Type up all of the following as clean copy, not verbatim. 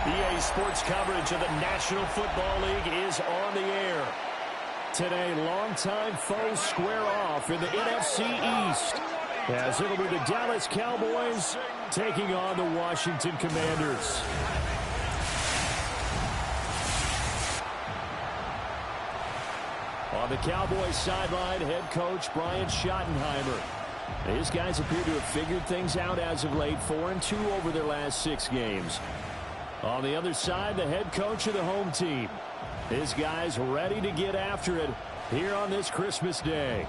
EA Sports coverage of the National Football League is on the air. Today, longtime foes square off in the NFC East, as it'll be the Dallas Cowboys taking on the Washington Commanders. On the Cowboys sideline, head coach Brian Schottenheimer. His guys appear to have figured things out as of late, 4-2 over their last 6 games. On the other side, the head coach of the home team. His guys ready to get after it here on this Christmas Day.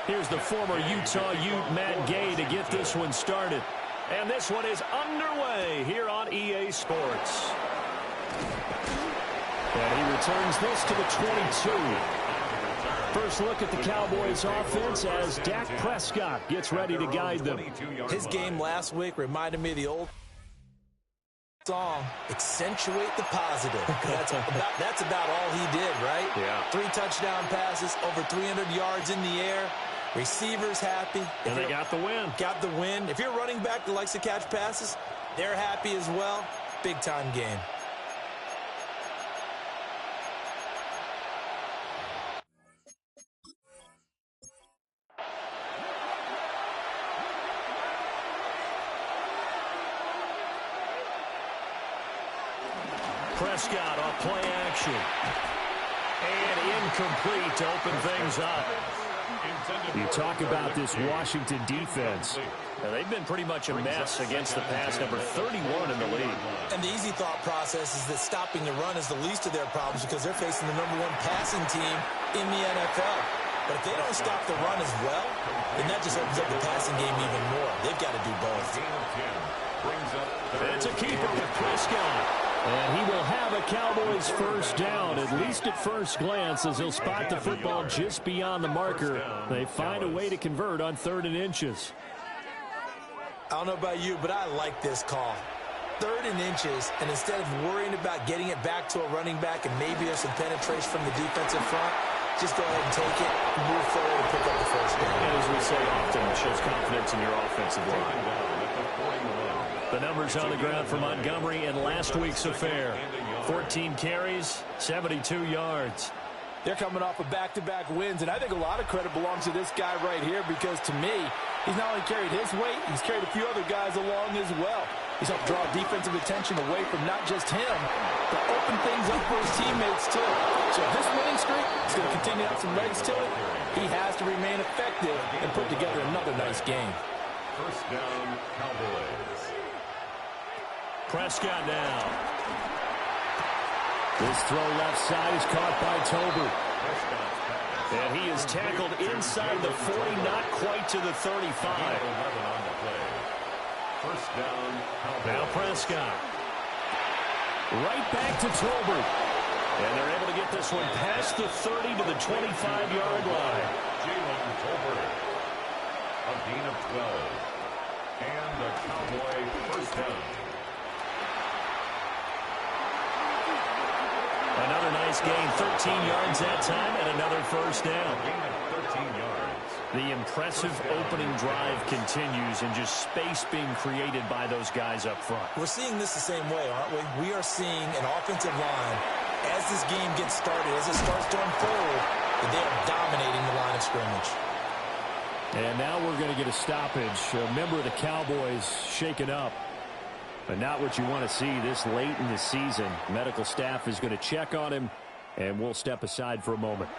Here's the former Utah Ute, Matt Gay, to get this one started. And this one is underway here on EA Sports. And he returns this to the 22. First look at the Cowboys offense as Dak Prescott gets ready to guide them. His game last week reminded me of the old song, Accentuate the Positive. That's about all he did, right? Yeah. 3 touchdown passes, over 300 yards in the air. Receivers happy. And they got the win. Got the win. If you're a running back that likes to catch passes, they're happy as well. Big-time game. Prescott on play action. And incomplete to open things up. You talk about this Washington defense. Now, they've been pretty much a mess against the pass, number 31 in the league. And the easy thought process is that stopping the run is the least of their problems because they're facing the #1 passing team in the NFL. But if they don't stop the run as well, then that just opens up the passing game even more. They've got to do both. It's a keeper with Prescott. And he will have a Cowboys first down, at least at first glance, as he'll spot the football just beyond the marker. They find a way to convert on 3rd and inches. I don't know about you, but I like this call. 3rd and inches, and instead of worrying about getting it back to a running back and maybe there's some penetration from the defensive front, just go ahead and take it, move forward, and pick up the first down. And as we say often, it shows confidence in your offensive line. The numbers on the ground for Montgomery in last week's affair. 14 carries, 72 yards. They're coming off of back-to-back wins, and I think a lot of credit belongs to this guy right here because, to me, he's not only carried his weight, he's carried a few other guys along as well. He's helped draw defensive attention away from not just him, but open things up for his teammates, too. So if this winning streak is going to continue to have some legs to it, he has to remain effective and put together another nice game. First down, Cowboys. Prescott now. This throw left side is caught by Tober. And he is tackled inside the 40, not quite to the 35. First down, Cowboys. Now Prescott. Right back to Tober. And they're able to get this one past the 30 to the 25-yard line. Jalen Tober, a gain of 12. And the Cowboy first down. Another nice gain, 13 yards that time, and another first down. 13 yards. The impressive opening drive continues, and just space being created by those guys up front. We're seeing this the same way, aren't we? We are seeing an offensive line, as this game gets started, as it starts to unfold, that they are dominating the line of scrimmage. And now we're going to get a stoppage. A member of the Cowboys shaken up. But not what you want to see this late in the season. Medical staff is going to check on him, and we'll step aside for a moment.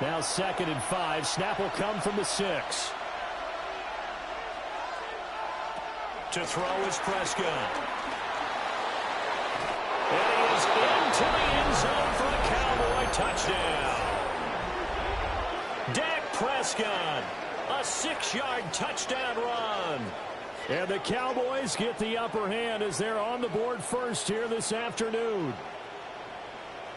Now 2nd and 5. Snap will come from the 6. To throw is Prescott. And he is into the end zone for a Cowboy touchdown. Dak Prescott, a 6-yard touchdown run. And the Cowboys get the upper hand as they're on the board first here this afternoon.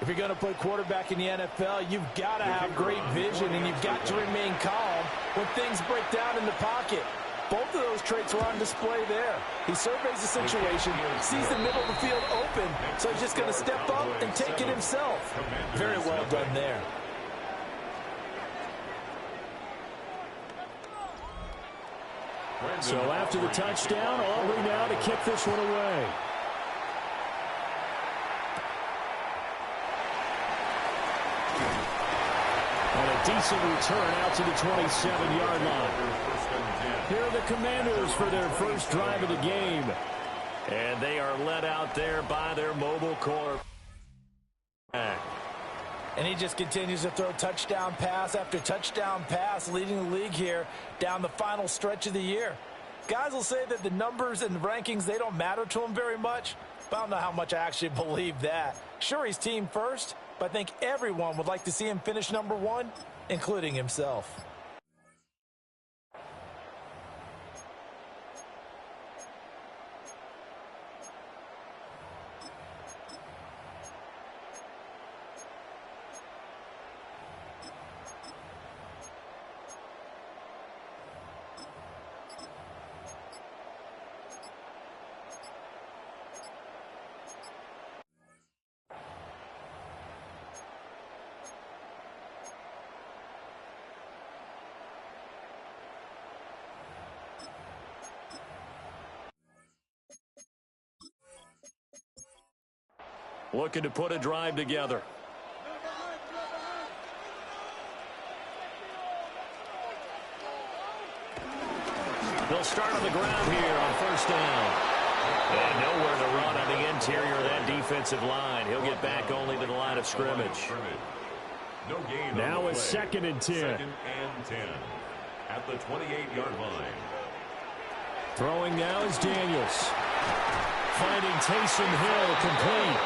If you're going to play quarterback in the NFL, you've got to have great vision, and you've got to remain calm when things break down in the pocket. Both of those traits were on display there. He surveys the situation, sees the middle of the field open, so he's just going to step up and take it himself. Very well done there. So after the touchdown, Aubrey now to kick this one away. And a decent return out to the 27-yard line. Here are the Commanders for their first drive of the game. And they are led out there by their mobile core. And he just continues to throw touchdown pass after touchdown pass, leading the league here down the final stretch of the year. Guys will say that the numbers and the rankings, they don't matter to him very much, but I don't know how much I actually believe that. Sure, he's team first, but I think everyone would like to see him finish number 1, including himself. Looking to put a drive together. They'll start on the ground here on first down. And nowhere to run on the interior of that defensive line. He'll get back only to the line of scrimmage. Now it's 2nd and 10. 2nd and 10 at the 28-yard line. Throwing now is Daniels. Finding Taysom Hill complete.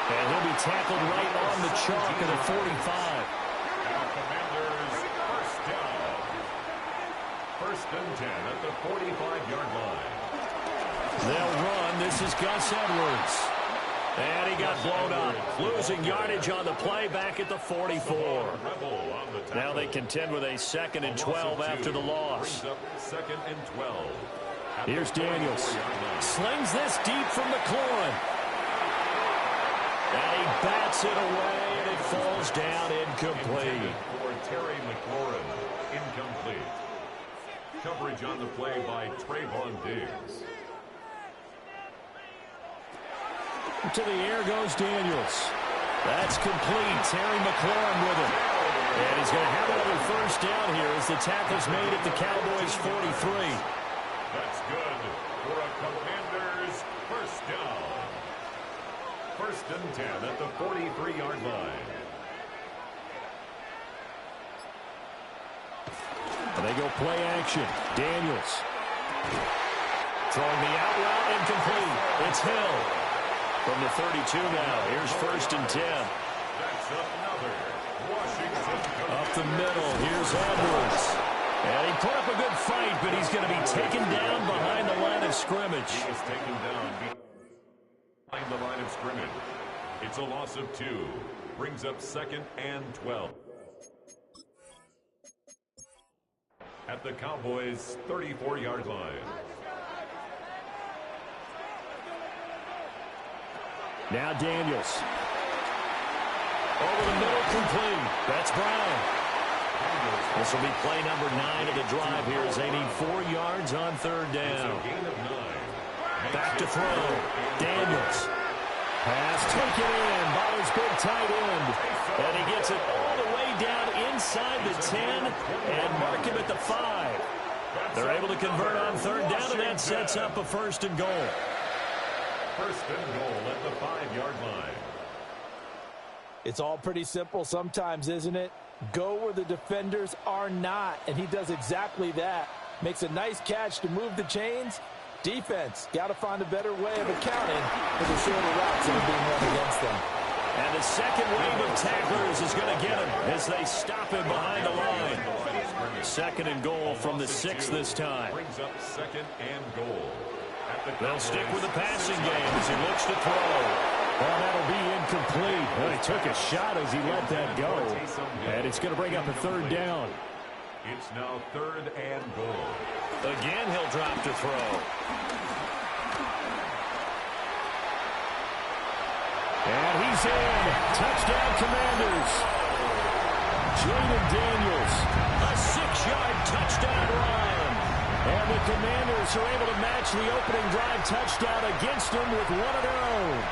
And he'll be tackled right on the chalk at the 45. And Commanders first down. 1st and 10 at the 45-yard line. They'll run. This is Gus Edwards. And he got blown up. Losing yardage on the play back at the 44. Now they contend with a 2nd and 12 after the loss. 2nd and 12. Here's Daniels. Slings this deep from McLaurin. And he bats it away, and it falls down incomplete. For Terry McLaurin, incomplete. Coverage on the play by Trayvon Diggs. To the air goes Daniels. That's complete. Terry McLaurin with it. And he's going to have another first down here as the tackle's made at the Cowboys' 43. That's good for a Commanders first down. 1st and 10 at the 43-yard line. And they go play action. Daniels. Throwing the out route, incomplete. It's Hill. From the 32 now. Here's 1st and 10. That's another Washington. Up the middle. Here's Edwards. And he put up a good fight, but he's going to be taken down behind the line of scrimmage. He was taken down behind the line of scrimmage. It's a loss of 2. Brings up 2nd and 12. At the Cowboys' 34-yard line. Now Daniels. Over the middle, complete. That's Brown. This will be play number 9 of the drive here as they need 4 yards on 3rd down. Back to throw. Daniels. Pass taken in by his big tight end. And he gets it all the way down inside the 10 and mark him at the 5. They're able to convert on 3rd down, and that sets up a 1st and goal. 1st and goal at the 5-yard line. It's all pretty simple sometimes, isn't it? Go where the defenders are not, and he does exactly that. Makes a nice catch to move the chains. Defense, got to find a better way of accounting for the shorter routes that are being run against them. And the second wave of tacklers is going to get him as they stop him behind the line. Second and goal from the 6 this time. Brings up second and goal. They'll stick with the passing game as he looks to throw. Well, that'll be incomplete. Well, he took a shot as he let that go. And it's going to bring up a third down. It's now third and goal. Again, he'll drop to throw. And he's in. Touchdown, Commanders. Jaden Daniels, a 6-yard touchdown run. And the Commanders are able to match the opening drive touchdown against them with one of their own.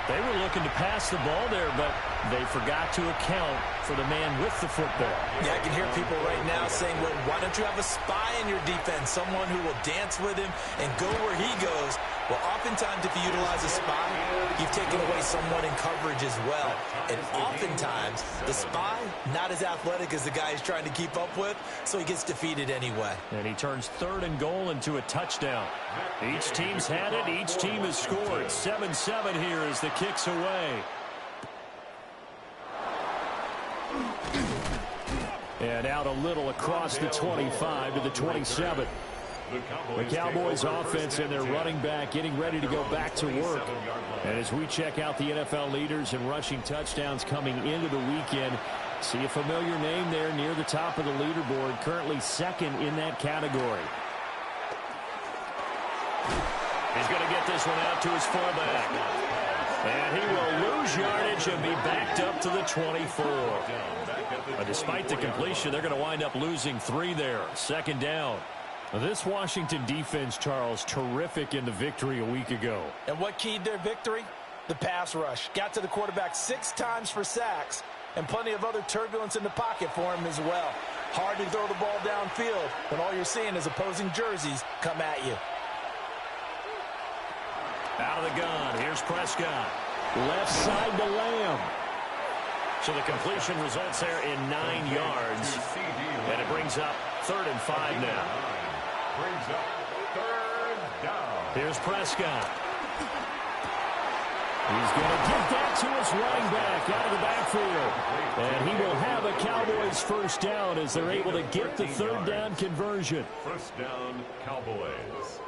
They were looking to pass the ball there, but they forgot to account for the man with the football. Yeah, I can hear people right now saying, well, why don't you have a spy in your defense, someone who will dance with him and go where he goes? Well, oftentimes if you utilize a spy, you've taken away someone in coverage as well. And oftentimes, the spy, not as athletic as the guy he's trying to keep up with, so he gets defeated anyway. And he turns third and goal into a touchdown. Each team's had it. Each team has scored. 7-7 here as the kick's away. And out a little across the 25 to the 27. The Cowboys offense and their running back getting ready to go back to work. And as we check out the NFL leaders in rushing touchdowns coming into the weekend, see a familiar name there near the top of the leaderboard, currently second in that category. He's going to get this one out to his fullback. And he will lose yardage and be backed up to the 24. But despite the completion, they're going to wind up losing 3 there. Second down. This Washington defense, Charles, terrific in the victory a week ago. And what keyed their victory? The pass rush. Got to the quarterback 6 times for sacks, and plenty of other turbulence in the pocket for him as well. Hard to throw the ball downfield when all you're seeing is opposing jerseys come at you. Out of the gun, here's Prescott. Left side to Lamb. So the completion results there in 9 yards. And it brings up 3rd and 5 now. Brings up third down. Here's Prescott. He's going to get that to his running back out of the backfield. And he will have a Cowboys first down as they're able to get the 3rd down conversion. First down, Cowboys.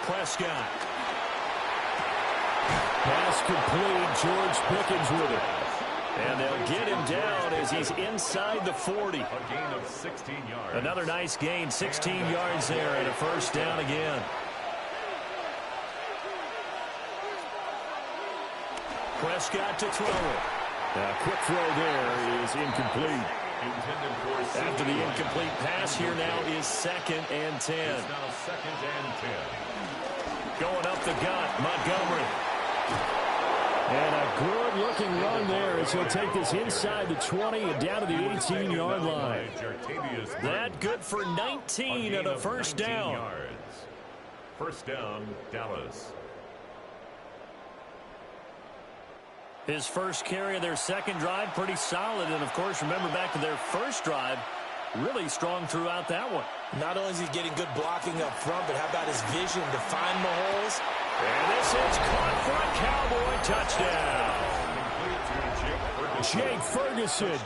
Prescott. Pass complete. George Pickens with it. And they'll get him down as he's inside the 40. A gain of 16 yards. Another nice gain. 16 yards there and a first down again. Prescott to throw it. A quick throw there is incomplete. After the incomplete pass, here now is 2nd and 10. It's now 2nd and 10. Going up the gut, Montgomery. And a good-looking run there as he'll take this inside the 20 and down to the 18-yard line. That good for 19 and a first down. First down, Dallas. His first carry of their second drive, pretty solid. And, of course, remember back to their first drive, really strong throughout that one. Not only is he getting good blocking up front, but how about his vision to find the holes? And this is caught for a Cowboy touchdown. Jake Ferguson,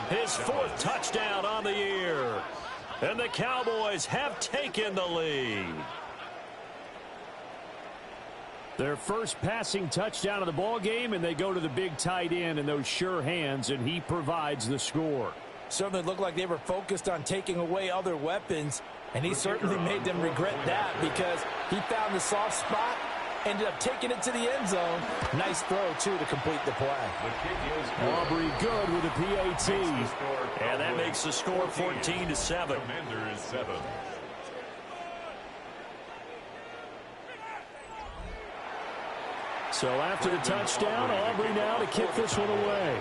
his 4th touchdown on the year. And the Cowboys have taken the lead. Their first passing touchdown of the ball game, and they go to the big tight end in those sure hands, and he provides the score. Certainly looked like they were focused on taking away other weapons, and he certainly made them regret that because he found the soft spot, ended up taking it to the end zone. Nice throw, too, to complete the play. Aubrey good with a PAT, and that makes the score 14-7. Commanders 7. So after the touchdown, Aubrey now to kick this one away.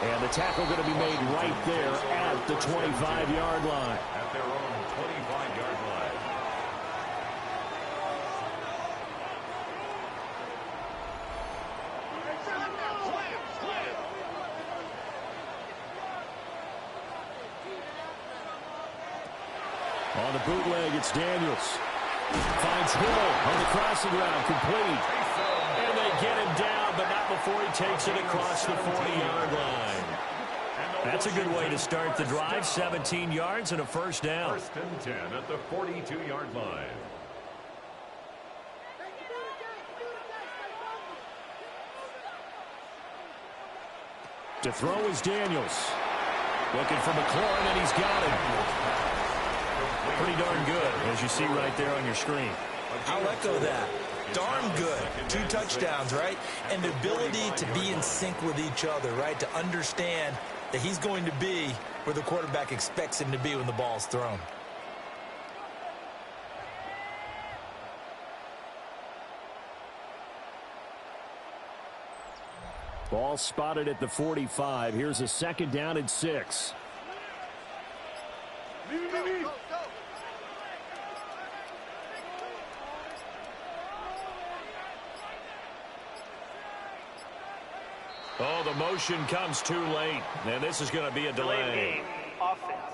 And the tackle going to be made right there at the 25-yard line. At their own 25-yard line. On the bootleg, it's Daniels. Finds Hill on the crossing route, complete. And they get him down, but not before he takes it across the 40-yard line. That's a good way to start the drive. 17 yards and a first down. First and 10 at the 42-yard line. To throw is Daniels. Looking for McLaurin, and he's got it. Pretty darn good, as you see right there on your screen. I'll echo that. Darn good. 2 touchdowns, right? And the ability to be in sync with each other, right? To understand that he's going to be where the quarterback expects him to be when the ball's thrown. Ball spotted at the 45. Here's a second down and 6. Oh, the motion comes too late, and this is going to be a delay. Offense.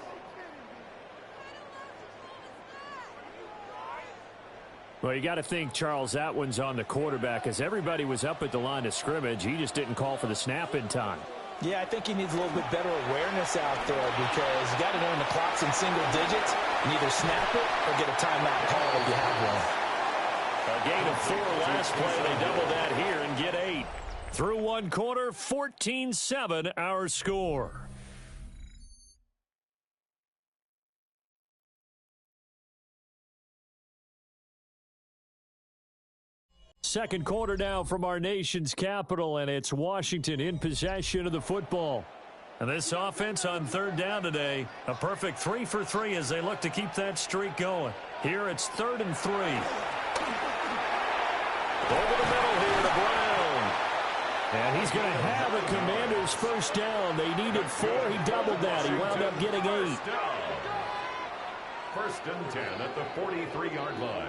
Well, you got to think, Charles, that one's on the quarterback, as everybody was up at the line of scrimmage. He just didn't call for the snap in time. Yeah, I think he needs a little bit better awareness out there because you got to know when the clock's in single digits and either snap it or get a timeout call if you have one. A gain of 4 last play. They double that here and get 8. Through one quarter, 14-7 our score. Second quarter now from our nation's capital, and it's Washington in possession of the football. And this offense on third down today, a perfect 3 for 3 as they look to keep that streak going. Here it's 3rd and 3. Over the middle here to Brown. And he's going to have the Commanders' first down. They needed 4. He doubled that. He wound up getting 8. First and 10 at the 43-yard line.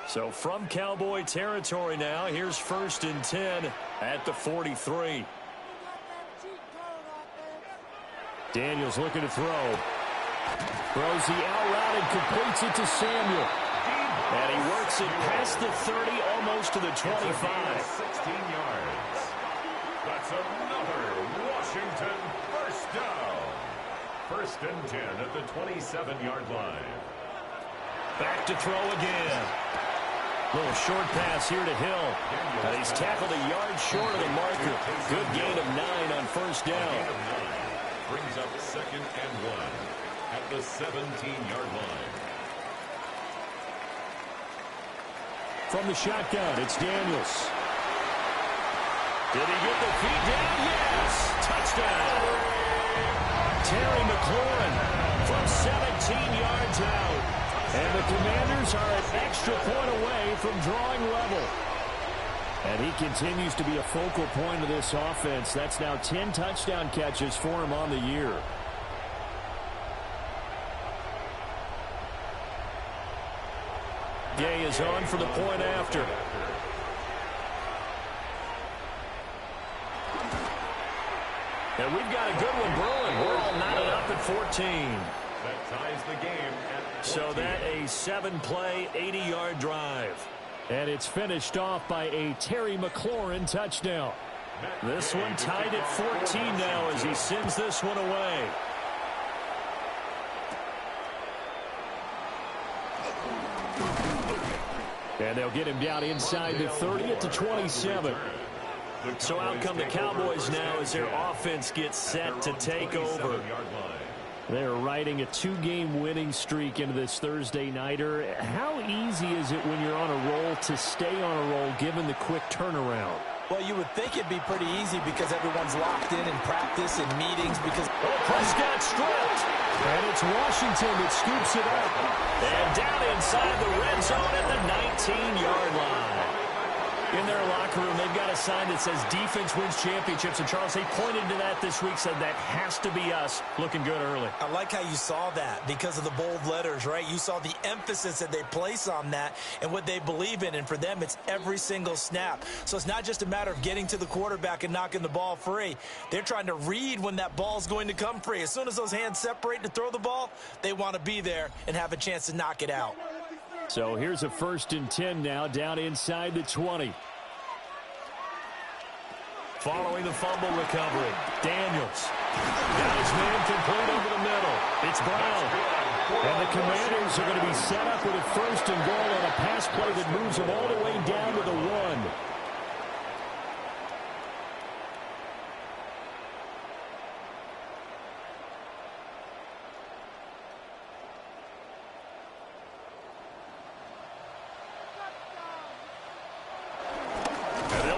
So from Cowboy territory now, here's 1st and 10 at the 43. Daniels looking to throw. Throws the out route and completes it to Samuel. And he works it past the 30, almost to the 25. 16 yards. That's another Washington first down. First and 10 at the 27-yard line. Back to throw again. Little short pass here to Hill. And he's tackled a yard short of the marker. Good gain of 9 on first down. Brings up 2nd and 1 at the 17-yard line. From the shotgun, it's Daniels. Did he get the feet down? Yes! Touchdown! Terry McLaurin from 17 yards out. And the Commanders are an extra point away from drawing level. And he continues to be a focal point of this offense. That's now 10 touchdown catches for him on the year. Gay is on for the point after. And we've got a good one brewing. We're all knotted up at 14. That ties the game at 14. So that a 7-play, 80-yard drive. And it's finished off by a Terry McLaurin touchdown. This one tied at 14 now as he sends this one away. And they'll get him down inside the 30 at the 27. So out come the Cowboys now as their offense gets set to take over. They're riding a 2-game winning streak into this Thursday nighter. How easy is it when you're on a roll to stay on a roll given the quick turnaround? Well, you would think it'd be pretty easy because everyone's locked in practice and meetings because... Prescott stripped. And it's Washington that scoops it up. And down inside the red zone at the 19-yard line. In their locker room, they've got a sign that says defense wins championships. And, Charles, they pointed to that this week, said that has to be us. Looking good early. I like how you saw that because of the bold letters, right? You saw the emphasis that they place on that and what they believe in. And for them, it's every single snap. So it's not just a matter of getting to the quarterback and knocking the ball free. They're trying to read when that ball's going to come free. As soon as those hands separate to throw the ball, they want to be there and have a chance to knock it out. So here's a 1st and 10 now, down inside the 20. Following the fumble recovery, Daniels. Got his man complete over the middle. It's Brown. And the Commanders are going to be set up with a 1st and goal on a pass play that moves them all the way down to the 1.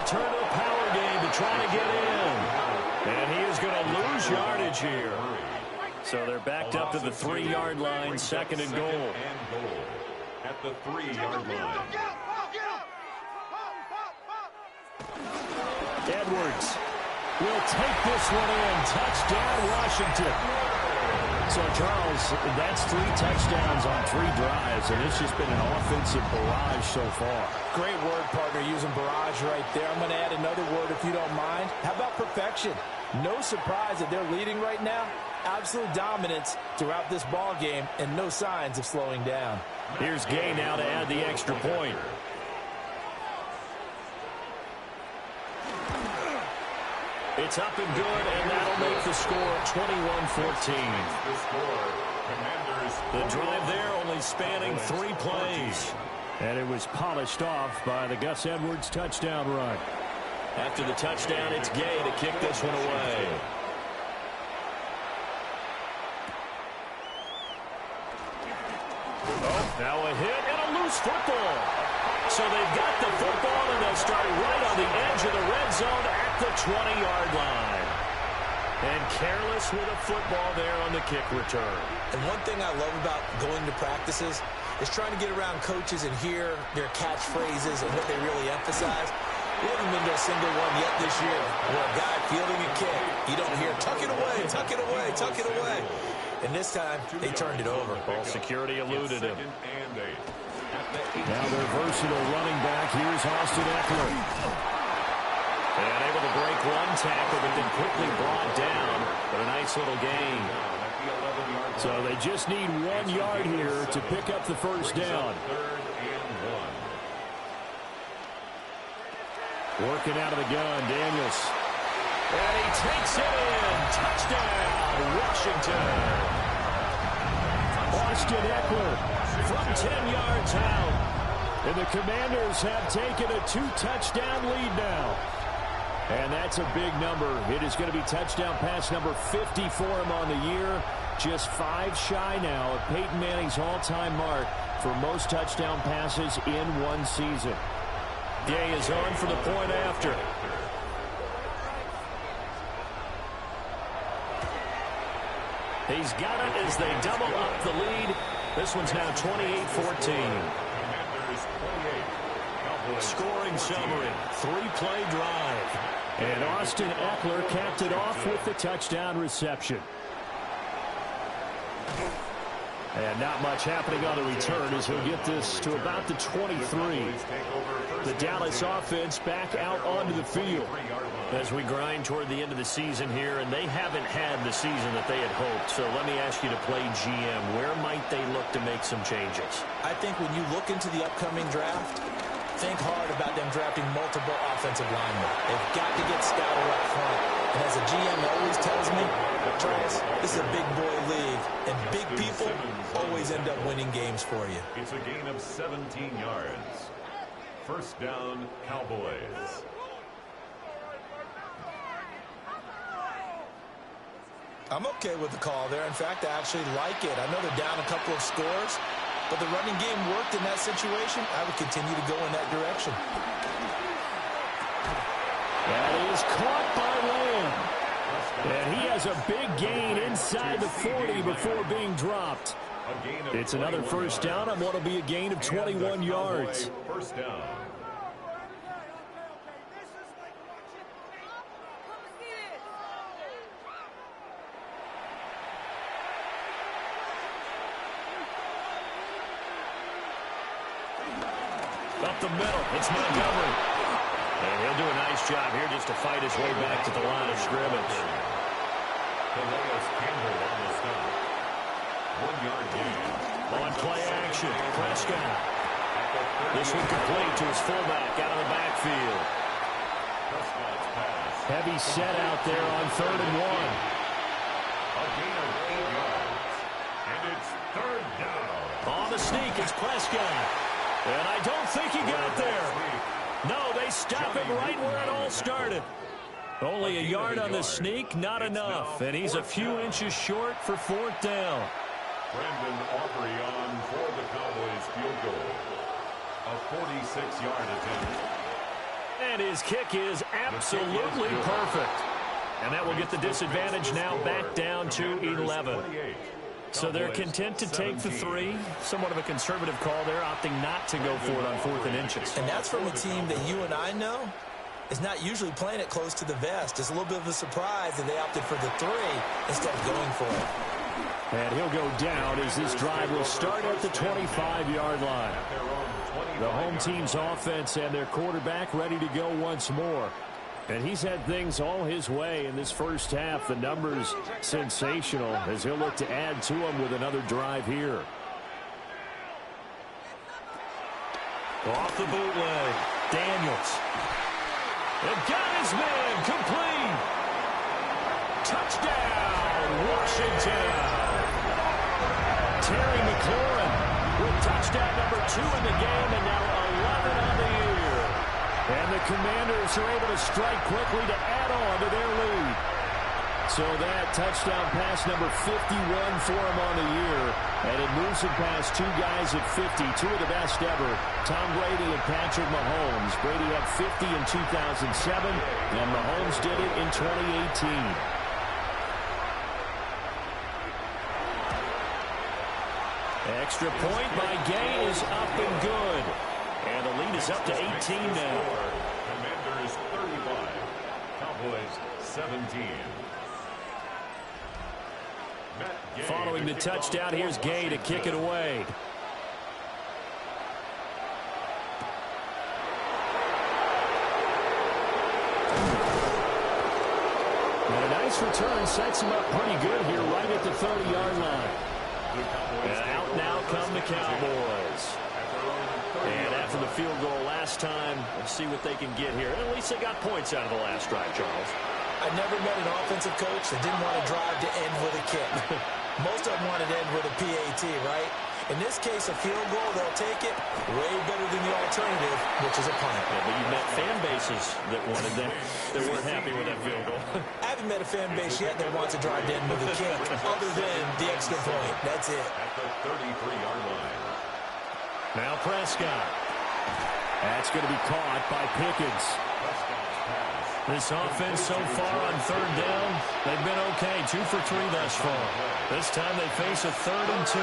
Turn to a power game to try to get in. And he is going to lose yardage here. So they're backed up to the 3-yard line, 2nd and goal. At the 3-yard line. Edwards will take this one in. Touchdown, Washington. So, Charles, that's 3 touchdowns on 3 drives, and it's just been an offensive barrage so far. Great word, partner, using barrage right there. I'm going to add another word if you don't mind. How about perfection? No surprise that they're leading right now. Absolute dominance throughout this ball game and no signs of slowing down. Here's Gay now to add the extra point. It's up and good, and that'll make the score 21-14. The drive there only spanning 3 plays. And it was polished off by the Gus Edwards touchdown run. After the touchdown, it's Gay to kick this one away. Oh, now a hit and a loose football. So they've got the football, and they'll start right on the edge of the red zone at the 20-yard line. And careless with a football there on the kick return. And one thing I love about going to practices is trying to get around coaches and hear their catchphrases and what they really emphasize. We haven't been to a single one yet this year where a guy fielding a kick, you don't hear, tuck it away, tuck it away, tuck it away. And this time, they turned it over. Ball security eluded him. Now their versatile running back. Here's Austin Eckler. And able to break one tackle, but then quickly brought down. But a nice little gain. So they just need 1 yard here to pick up the 1st down. Working out of the gun, Daniels. And he takes it in. Touchdown, Washington. Austin Eckler from 10 yards out. And the Commanders have taken a 2-touchdown lead now. And that's a big number. It is going to be touchdown pass number 50 for him on the year. Just 5 shy now of Peyton Manning's all-time mark for most touchdown passes in one season. Gay is on for the point after. He's got it as they double up the lead. This one's now 28-14. Scoring summary, 3-play drive. And Austin Eckler capped it off with the touchdown reception. And not much happening on the return as he'll get this to about the 23. The Dallas offense back out onto the field as we grind toward the end of the season here, and they haven't had the season that they had hoped. So let me ask you to play GM. Where might they look to make some changes? I think when you look into the upcoming draft, think hard about them drafting multiple offensive linemen. They've got to get stouter up front. And as a GM always tells me, Charles, this is a big boy league, and big people always end up winning games for you. It's a gain of 17 yards. 1st down, Cowboys. I'm okay with the call there. In fact, I actually like it. I know they're down a couple of scores, but the running game worked in that situation. I would continue to go in that direction. That is caught by Lamb. And he has a big gain inside the 40 before being dropped. It's another first down on what will be a gain of 21 yards. First down. Up the middle, it's Montgomery. And he'll do a nice job here just to fight his way back to the line of scrimmage. Campbell on the stop. 1 yard gain. On play action, Prescott. This one complete to his fullback out of the backfield. Prescott's pass. Heavy set out there on 3rd and 1. A gain of 8 yards. And it's 3rd down. On the sneak, it's Prescott. And I don't think he got there. No, they stop him right where it all started. Only a yard on the sneak, not enough. And he's a few inches short for 4th down. Brandon Aubrey on for the Cowboys field goal. A 46-yard attempt. And his kick is absolutely perfect. And that will get the disadvantage now back down to 11. So they're content to take the 3. Somewhat of a conservative call there, opting not to go for it on 4th and inches. And that's from a team that you and I know is not usually playing it close to the vest. It's a little bit of a surprise that they opted for the 3 instead of going for it. And he'll go down as this drive will start at the 25-yard line. The home team's offense and their quarterback ready to go once more. And he's had things all his way in this first half. The numbers sensational as he'll look to add to them with another drive here. Off the bootleg, Daniels. And got his man complete. Touchdown, Washington. Terry McLaurin with touchdown number 2 in the game and now 11 on the year. And the Commanders are able to strike quickly to add on to their lead. So that touchdown pass number 51 for him on the year. And it moves him past 2 guys at 50, 2 of the best ever, Tom Brady and Patrick Mahomes. Brady had 50 in 2007, and Mahomes did it in 2018. Extra point by Gay is up and good. And the lead is up to 18 now. Commanders 35, Cowboys 17. Following the touchdown, here's Gay to kick it away. And a nice return sets him up pretty good here right at the 30-yard line. And out now come the Cowboys. And after the field goal last time, we'll see what they can get here. At least they got points out of the last drive, Charles. I've never met an offensive coach that didn't want to drive to end with a kick. Most of them wanted to end with a PAT, right? In this case, a field goal, they'll take it way better than the alternative, which is a punt. Yeah, but you've met fan bases that wanted that, that weren't happy with that field goal. I haven't met a fan base yet that wants to drive to end with a kick, other than the extra point. That's it. At the 33-yard line. Now Prescott. That's going to be caught by Pickens. This offense so far on 3rd down, they've been okay. 2 for 3 thus far. This time they face a 3rd and 2.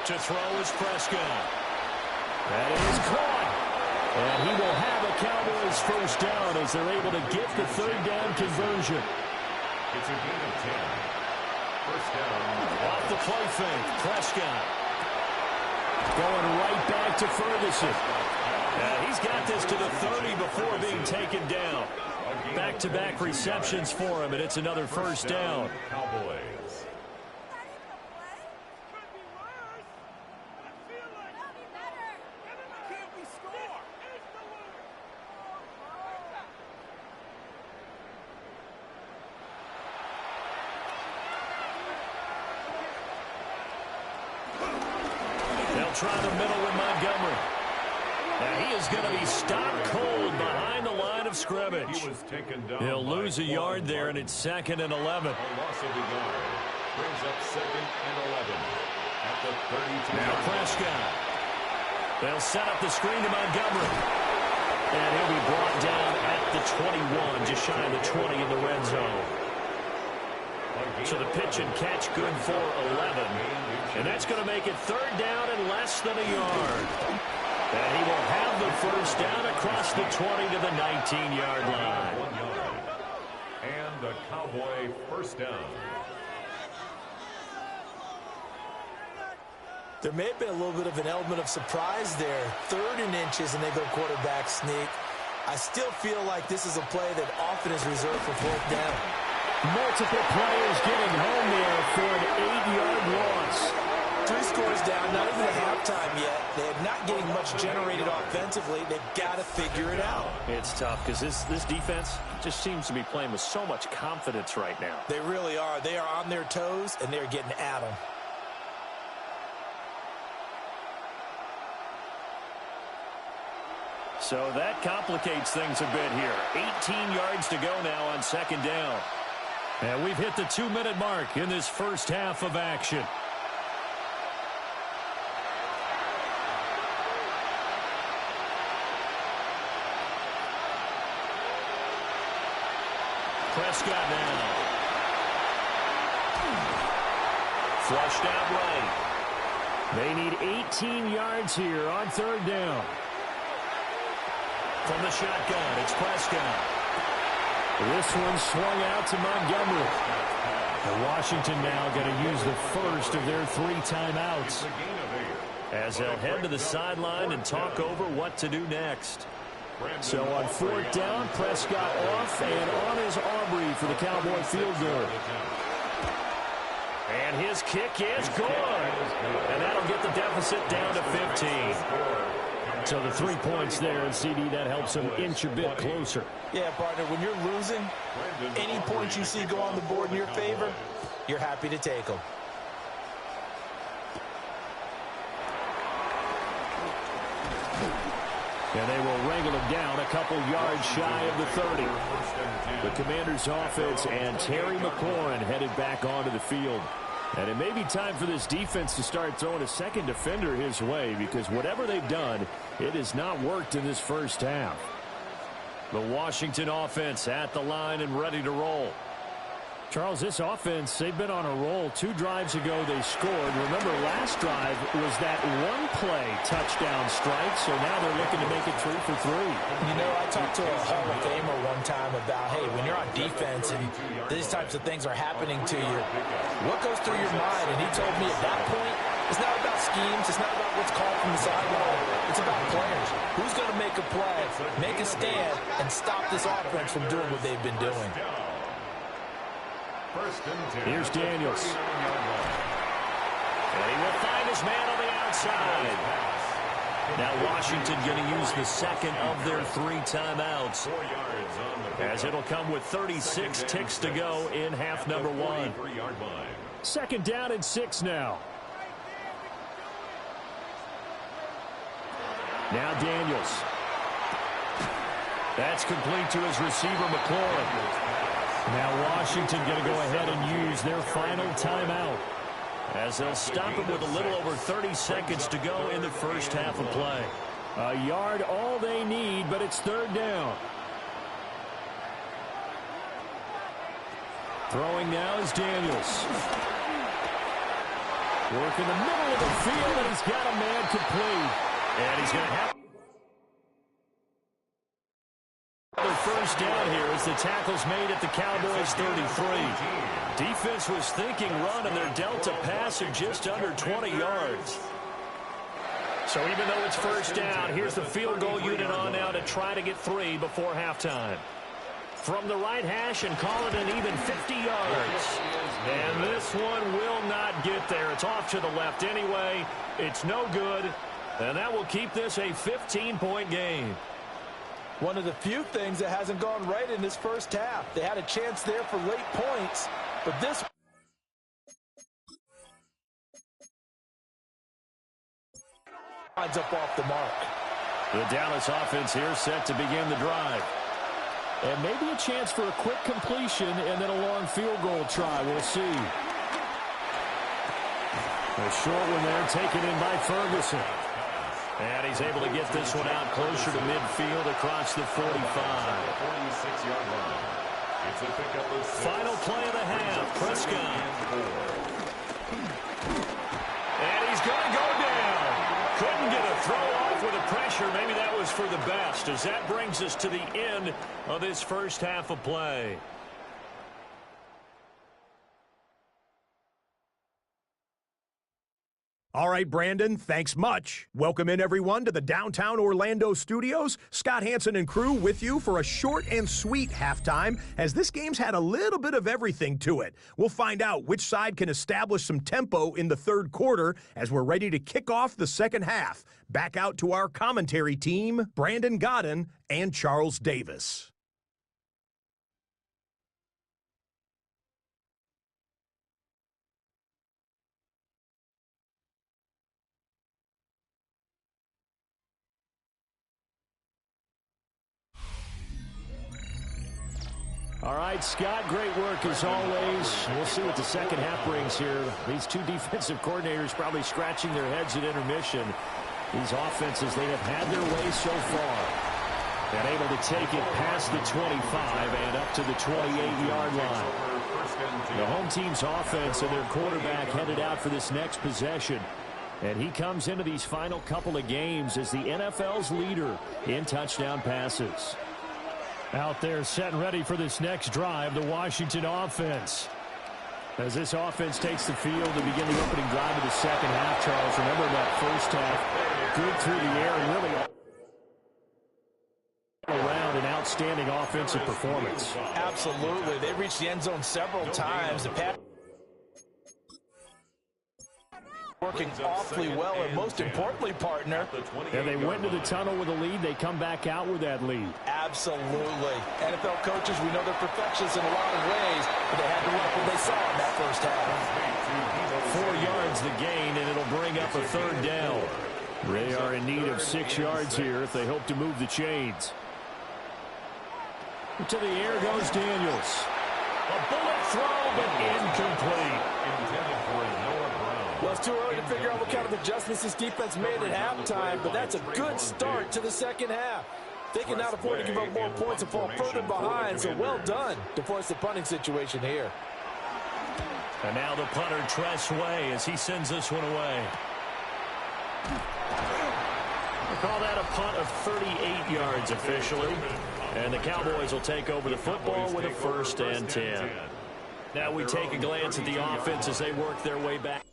To throw is Prescott. That is caught. And he will have a Cowboys first down as they're able to get the 3rd down conversion. It's a gain of 10. First down. Off the play fake, Prescott. Going right back to Ferguson. He's got this to the 30 before being taken down. Back-to-back receptions for him, and it's another first down. Cowboys. Try the middle with Montgomery. And he is going to be stopped cold behind the line of scrimmage. He'll lose a yard there, and it's 2nd and 11. A loss of a yard brings up 2nd and 11 at the 32. Now Prescott. They'll set up the screen to Montgomery. And he'll be brought down at the 21, just shy of the 20 in the red zone. So the pitch and catch good for 11. And that's going to make it third down and less than a yard. And he will have the first down across the 20 to the 19-yard line. 1 yard. And a Cowboy first down. There may have been a little bit of an element of surprise there. 3rd and inches, and they go quarterback sneak. I still feel like this is a play that often is reserved for 4th down. Multiple players getting home there for an 8-yard loss. 3 scores down, not even at halftime yet. They're not getting much generated offensively. They've got to figure it out. It's tough because this defense just seems to be playing with so much confidence right now. They really are. They are on their toes, and they're getting at them. So that complicates things a bit here. 18 yards to go now on 2nd down. And we've hit the 2-minute mark in this first half of action. Prescott now. Flushed out right. They need 18 yards here on 3rd down. From the shotgun, it's Prescott. This one swung out to Montgomery. And Washington now going to use the first of their 3 timeouts, as they'll head to the sideline and talk over what to do next. So on 4th down, Prescott off, and on is Aubrey for the Cowboy field goal. And his kick is good. And that'll get the deficit down to 15. So the 3 points there, and CD, that helps them inch a bit closer. Yeah, partner, when you're losing, any points you see go on the board in your favor, you're happy to take them. And they will wrangle him down a couple yards shy of the 30. The Commanders' offense and Terry McLaurin headed back onto the field. And it may be time for this defense to start throwing a second defender his way, because whatever they've done, it has not worked in this first half. The Washington offense at the line and ready to roll. Charles, this offense, they've been on a roll. 2 drives ago they scored. Remember, last drive was that 1-play touchdown strike, so now they're looking to make it 3 for 3. You know, I talked to a Hall of Famer one time about, hey, when you're on defense and these types of things are happening to you, what goes through your mind? And he told me at that point, it's not about schemes, it's not about what's called from the sideline. It's about players. Who's going to make a play, make a stand, and stop this offense from doing what they've been doing? Here's Daniels. And he will find his man on the outside. Now Washington going to use the second of their 3 timeouts, as it'll come with 36 ticks to go in half number 1. 2nd down and 6 now. Now Daniels. That's complete to his receiver, McLaurin. Now Washington going to go ahead and use their final timeout, as they'll stop it with a little over 30 seconds to go in the first half of play. A yard all they need, but it's 3rd down. Throwing now is Daniels. Work in the middle of the field, and he's got a man complete. And he's going to have another first down here as the tackle's made at the Cowboys 33. Defense was thinking run, and their delta pass of just under 20 yards. So even though it's first down, here's the field goal unit on now to try to get 3 before halftime. From the right hash, and call it an even 50 yards. And this one will not get there. It's off to the left anyway. It's no good. And that will keep this a 15-point game. One of the few things that hasn't gone right in this first half. They had a chance there for late points, but this lines up off the mark. The Dallas offense here set to begin the drive. And maybe a chance for a quick completion and then a long field goal try. We'll see. A short one there taken in by Ferguson. And he's able to get this one out closer to midfield across the 45. 46-yard line. It's a pickup of 6. Final play of the half. Prescott. And he's going to go down. Couldn't get a throw off with the pressure. Maybe that was for the best, as that brings us to the end of this first half of play. All right, Brandon, thanks much. Welcome in, everyone, to the downtown Orlando studios. Scott Hansen and crew with you for a short and sweet halftime, as this game's had a little bit of everything to it. We'll find out which side can establish some tempo in the third quarter as we're ready to kick off the second half. Back out to our commentary team, Brandon Godden and Charles Davis. All right, Scott, great work as always. We'll see what the second half brings here. These two defensive coordinators probably scratching their heads at intermission. These offenses, they have had their way so far. And able to take it past the 25 and up to the 28-yard line. The home team's offense and their quarterback headed out for this next possession. And he comes into these final couple of games as the NFL's leader in touchdown passes. Out there set and ready for this next drive, the Washington offense. As this offense takes the field to begin the opening drive of the second half, Charles, remember that first half, good through the air and really around an outstanding offensive performance. Absolutely. They reached the end zone several times. The pass working awfully well, and most importantly, partner. And they went to the tunnel with a lead. They come back out with that lead. Absolutely. NFL coaches, we know they're perfectionists in a lot of ways, but they had to like what they saw in that first half. 4 yards the gain, and it'll bring up a third down. They are in need of 6 yards here if they hope to move the chains. To the air goes Daniels. A bullet throw, but incomplete. Intended for a Noah Brown. Well, it's too early to figure out what kind of adjustments this defense made at halftime, but that's a good start to the second half. They can not afford to give up more points and fall further behind, so well done to force the punting situation here. And now the punter, Tress Way, as he sends this one away. We'll call that a punt of 38 yards officially. And the Cowboys will take over the football with a 1st and 10. Now we take a glance at the offense as they work their way back.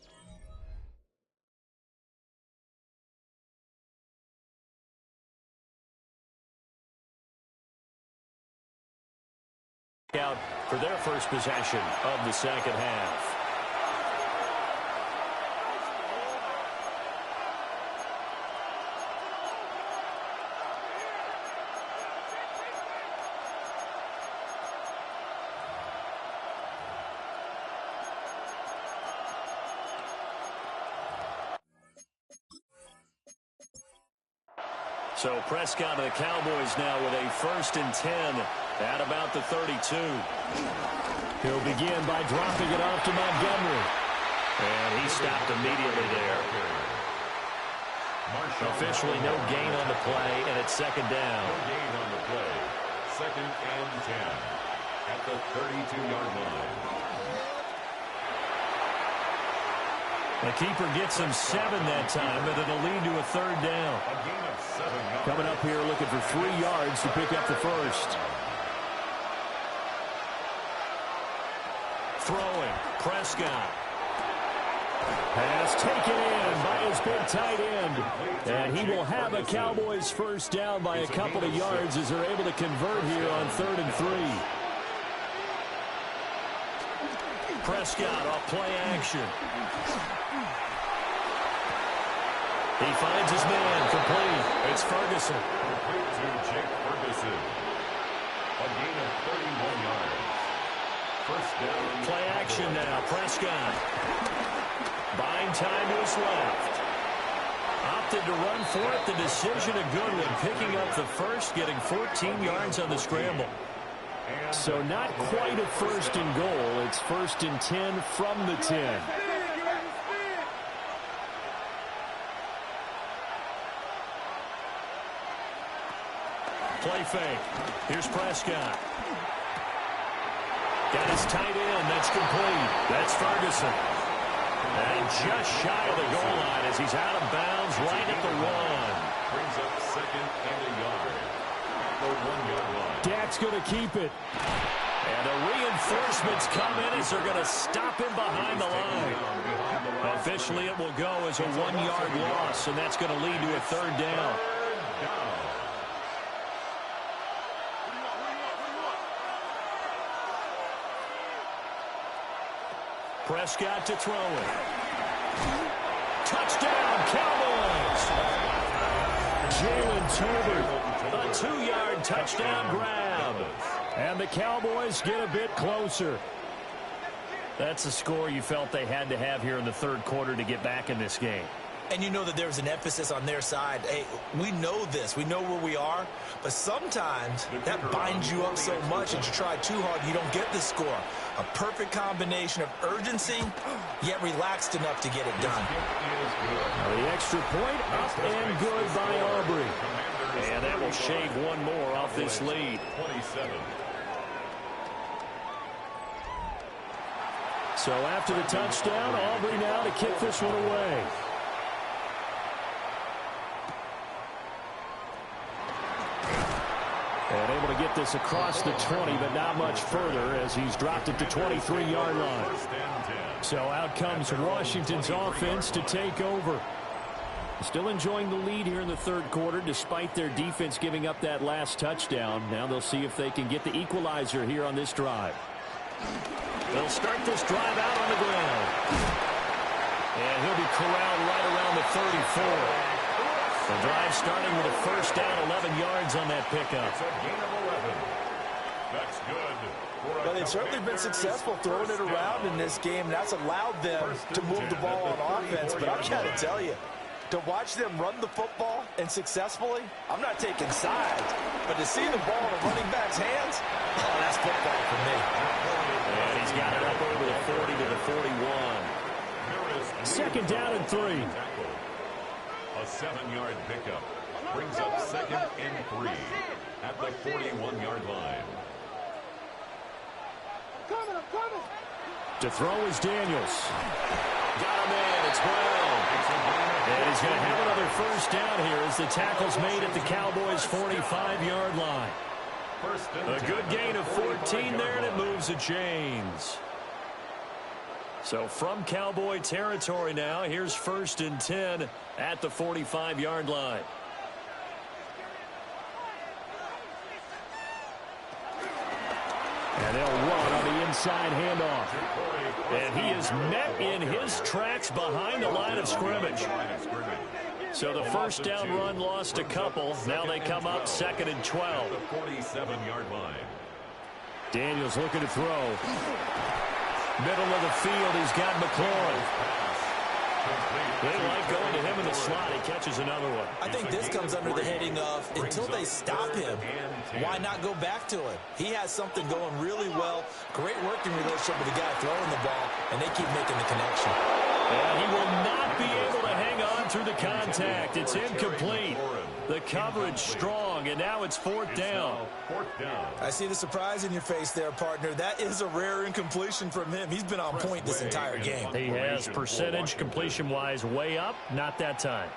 Out for their first possession of the second half. So Prescott of the Cowboys now with a 1st and 10 at about the 32. He'll begin by dropping it off to Montgomery. And he stopped immediately there. Officially no gain on the play, and it's 2nd down. No gain on the play. 2nd and 10 at the 32-yard line. The keeper gets him 7 that time, but it'll lead to a 3rd down. A gain of 7 yards. Coming up here looking for 3 yards to pick up the first. Throwing, Prescott. Pass taken in by his big tight end. And he will have a Cowboys 1st down by a couple of yards as they're able to convert here on 3rd and 3. Prescott off play action. He finds his man complete. It's Ferguson. Complete to Jake Ferguson. A gain of 31 yards. 1st down. Play action now. Prescott. Buying time to his left. Opted to run for it. The decision a good one. Picking up the first, getting 14 yards on the scramble. So not quite a 1st and goal. It's 1st and 10 from the 10. Play fake. Here's Prescott. Got his tight end. That's complete. That's Ferguson. And just shy of the goal line as he's out of bounds right at the 1. Brings up second and a yard. At the 1-yard line. Dak's going to keep it. And the reinforcements come in as they're going to stop him behind the line. Officially, it will go as a 1-yard loss, and that's going to lead to a 3rd down. Prescott to throw it. Touchdown, Cowboys! Jalen Tolbert, a 2-yard touchdown grab. And the Cowboys get a bit closer. That's a score you felt they had to have here in the 3rd quarter to get back in this game. And you know that there's an emphasis on their side. Hey, we know this. We know where we are. But sometimes that binds you up so much that you try too hard, you don't get the score. A perfect combination of urgency, yet relaxed enough to get it done. The extra point up and good by Aubrey. And that will shave one more off this lead. 27. So after the touchdown, Aubrey now to kick this one away. And able to get this across the 20, but not much further as he's dropped it to 23-yard line. So out comes Washington's offense to take over. Still enjoying the lead here in the 3rd quarter despite their defense giving up that last touchdown. Now they'll see if they can get the equalizer here on this drive. They'll start this drive out on the ground. And he'll be corralled right around the 34. The drive starting with a 1st down, 11 yards on that pickup. It's a gain of 11. That's good. Well, they've certainly been successful throwing it around in this game. And that's allowed them to move the ball on offense. But I've got to tell you, to watch them run the football and successfully, I'm not taking sides. But to see the ball in a running back's hands, oh, that's football for me. And he's got it up over the 40 to the 41. 2nd down and 3. A 7-yard pickup brings up 2nd and 3 at the 41-yard line. To throw is Daniels. Got him in. It's Brown. And he's going to have another 1st down here as the tackle's made at the Cowboys' 45-yard line. A good gain of 14 there, and it moves the chains. So from Cowboy territory now, here's 1st and 10 at the 45-yard line. And they'll run on the inside handoff. And he is met in his tracks behind the line of scrimmage. So the 1st down run lost a couple. Now they come up 2nd and 12. The 47-yard line. Daniels looking to throw. Middle of the field, he's got McLaurin. They like going to him in the slot. He catches another one. I think this comes under the heading of, until they stop him, why not go back to it? He has something going really well. Great working relationship with the guy throwing the ball, and they keep making the connection. And he will not be able to hang on through the contact. It's incomplete. The coverage strong, and now it's 4th down. I see the surprise in your face there, partner. That is a rare incompletion from him. He's been on point this entire game. He has percentage completion-wise way up. Not that time.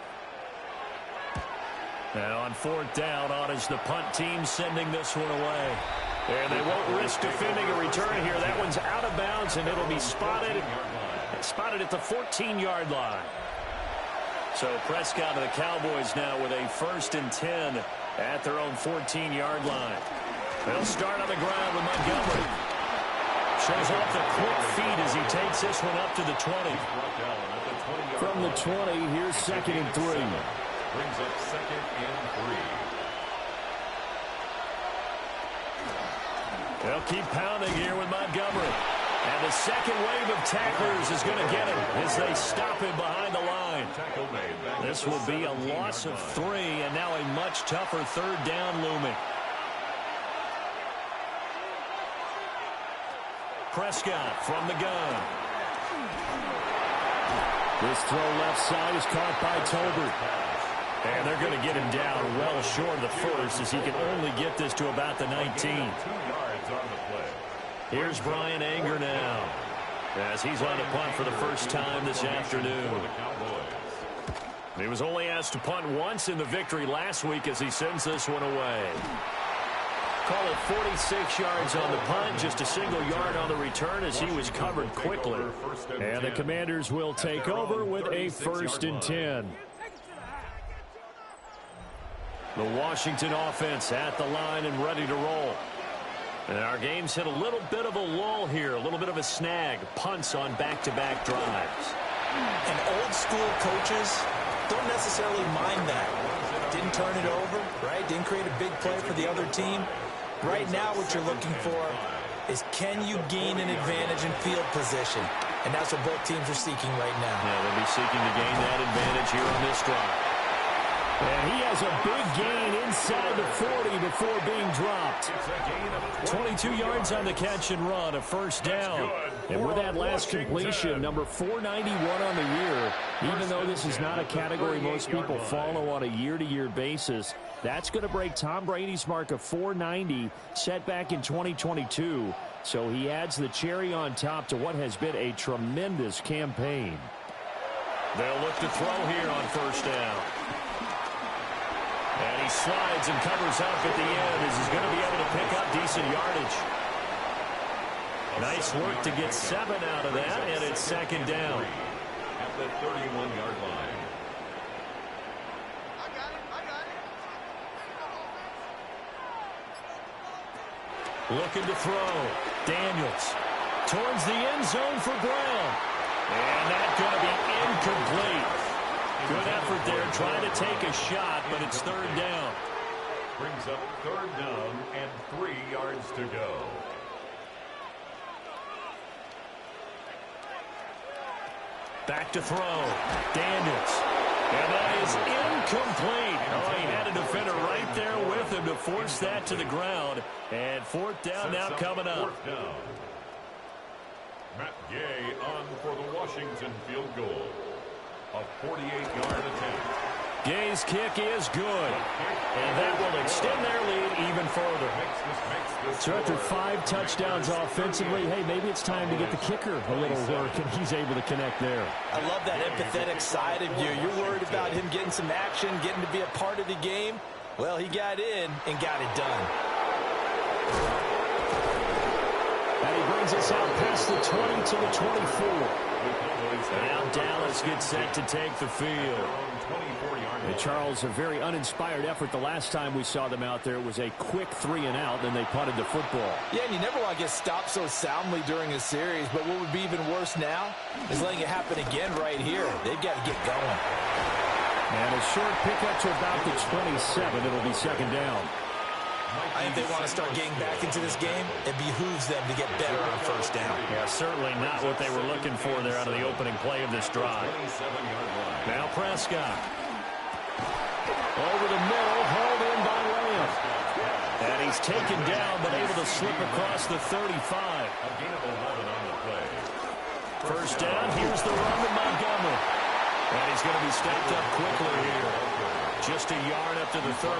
Now on 4th down, on is the punt team sending this one away. And they won't risk defending a return here. That one's out of bounds, and it'll be spotted at the 14-yard line. So Prescott and the Cowboys now with a 1st and 10 at their own 14-yard line. They'll start on the ground with Montgomery. Shows off the quick feet as he takes this one up to the 20. From the 20, here's 2nd and 3. Brings up 2nd and 3. They'll keep pounding here with Montgomery. And the second wave of tacklers is going to get him as they stop him behind the line. This will be a loss of 3, and now a much tougher 3rd down looming. Prescott from the gun. This throw left side is caught by Tolbert. And they're going to get him down well short of the first as he can only get this to about the 19. 2 yards on the play. Here's Brian Anger now as he's on to punt for the first time this afternoon. He was only asked to punt once in the victory last week as he sends this one away. Call it 46 yards on the punt, just a single yard on the return as he was covered quickly. And the Commanders will take over with a 1st and 10. The Washington offense at the line and ready to roll. And our game's hit a little bit of a lull here, a little bit of a snag. Punts on back-to-back drives. And old-school coaches don't necessarily mind that. Didn't turn it over, right? Didn't create a big play for the other team. Right now what you're looking for is can you gain an advantage in field position? And that's what both teams are seeking right now. Yeah, they'll be seeking to gain that advantage here on this drive. And he has a big gain inside the 40 before being dropped. 22 yards on the catch and run, a 1st down. And with that last completion, number 491 on the year, even though this is not a category most people follow on a year-to-year basis, that's going to break Tom Brady's mark of 490 set back in 2022. So he adds the cherry on top to what has been a tremendous campaign. They'll look to throw here on 1st down. And he slides and covers up at the end as he's going to be able to pick up decent yardage. Nice work to get 7 out of that, and it's 2nd down. At the 31-yard line. Looking to throw. Daniels towards the end zone for Brown. And that's going to be incomplete. Good effort there trying to take a shot, but it's 3rd down. Brings up 3rd down and 3 yards to go. Back to throw. Daniels. And that is incomplete. Oh, he had a defender right there with him to force that to the ground. And 4th down now coming up. 4th down. Matt Gay on for the Washington field goal. A 48-yard attempt. Gay's kick is good. And that will extend their lead even further. So after 5 touchdowns offensively, hey, maybe it's time to get the kicker a little work, and he's able to connect there. I love that empathetic side of you. You're worried about him getting some action, getting to be a part of the game. Well, he got in and got it done. And he brings us out past the 20 to the 24. And now Dallas gets set to take the field. And Charles, a very uninspired effort the last time we saw them out there. It was a quick 3-and-out, then they punted the football. Yeah, and you never want to get stopped so soundly during a series, but what would be even worse now is letting it happen again right here. They've got to get going. And a short pickup to about the 27. It'll be 2nd down. I think they want to start getting back into this game. It behooves them to get better on 1st down. Yeah, certainly not what they were looking for there out of the opening play of this drive. Now Prescott. Over the middle, hauled in by Lamb. And he's taken down, but able to slip across the 35. 1st down, here's the run to Montgomery. And he's going to be stopped up quickly here. Just a yard up to the 39.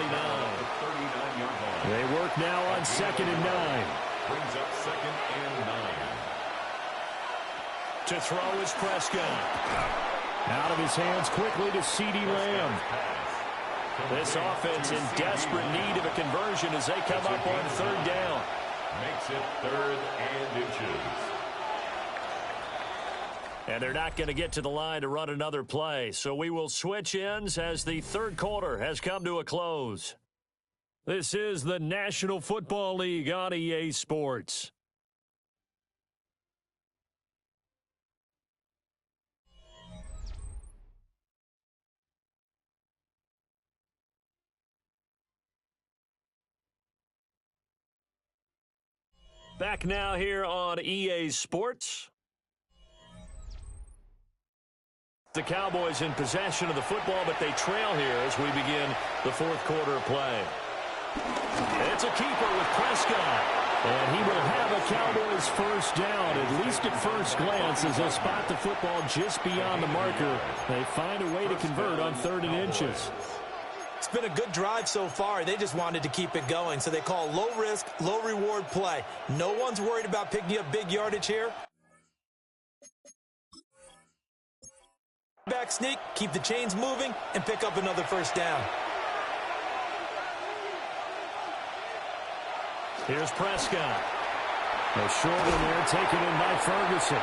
They work now on 2nd and 9. Brings up 2nd and 9. To throw is Prescott. Out of his hands quickly to CeeDee Lamb. This offense in desperate need of a conversion as they come up on 3rd down. Makes it 3rd and inches. And they're not going to get to the line to run another play. So we will switch ends as the 3rd quarter has come to a close. This is the National Football League on EA Sports. Back now here on EA Sports. The Cowboys in possession of the football, but they trail here as we begin the 4th quarter of play. It's a keeper with Prescott. And he will have a Cowboys 1st down, at least at first glance, as they'll spot the football just beyond the marker. They find a way to convert on 3rd and inches. It's been a good drive so far. They just wanted to keep it going, so they call low-risk, low-reward play. No one's worried about picking up big yardage here. Back sneak, keep the chains moving, and pick up another first down. Here's Prescott. A short one there, taken in by Ferguson.